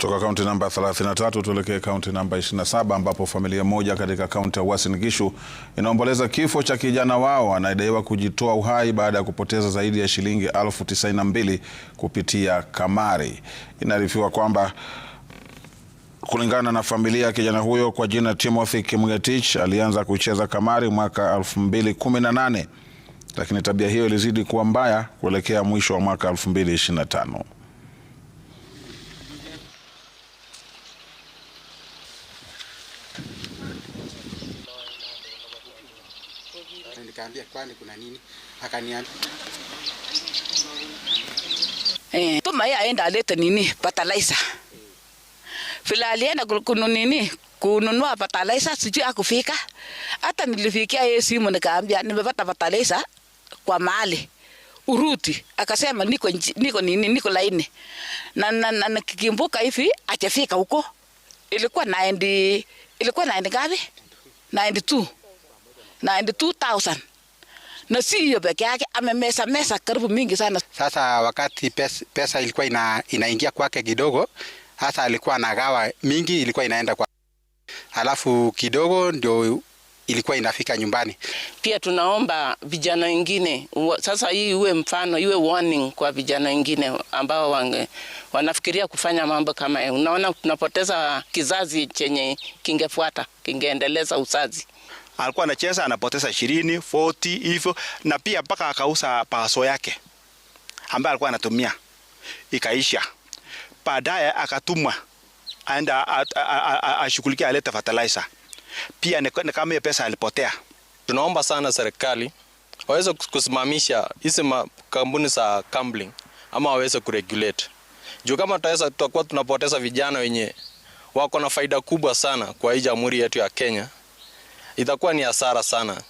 Kutoka kaunti namba 33 tuelekee kaunti namba 27 ambapo familia moja katika kaunti ya Uasin Gishu inaomboleza kifo cha kijana wao anayedaiwa kujitoa uhai baada ya kupoteza zaidi ya shilingi 92,000 kupitia kamari. Inaarifiwa kwamba kulingana na familia, kijana huyo kwa jina Timothy Kimngetich alianza kucheza kamari mwaka 2018, lakini tabia hiyo ilizidi kuwa mbaya kuelekea mwisho wa mwaka 2025. Nikaambia kwani kuna nini? Akaniambia tuma ya aenda alete nini fertilizer. Vile alienda kununua fertilizer sijui akufika. Hata nilifikia yeye simu nikaambia nimepata fertilizer kwa mahali uruti. Akasema niko laini. Na nikimbuka hivi ajafika huko. Ilikuwa 90 ngapi? 92,000. Na si hiyo peke yake, amemesa karibu mingi sana. Sasa wakati pesa ilikuwa inaingia kwake kidogo, hasa alikuwa anagawa mingi, ilikuwa inaenda kwa, alafu kidogo ndio ilikuwa inafika nyumbani. Pia tunaomba vijana wengine, sasa hii iwe mfano, iwe warning kwa vijana wengine ambao wanafikiria kufanya mambo kama hiyo. Unaona tunapoteza kizazi chenye kingefuata, kingeendeleza uzazi. Alikuwa anacheza anapoteza 20, 40 hivyo, na pia mpaka akauza paso yake ambaye alikuwa anatumia ikaisha. Baadaye akatumwa aenda ashughulikia alete fertilizer. Pia ni kama hiyo pesa alipotea. Tunaomba sana serikali waweze kusimamisha hizi kampuni za gambling ama waweze kuregulate. Juu kama tutakuwa tunapoteza vijana wenye wako na faida kubwa sana kwa hii jamhuri yetu ya Kenya, itakuwa ni hasara sana.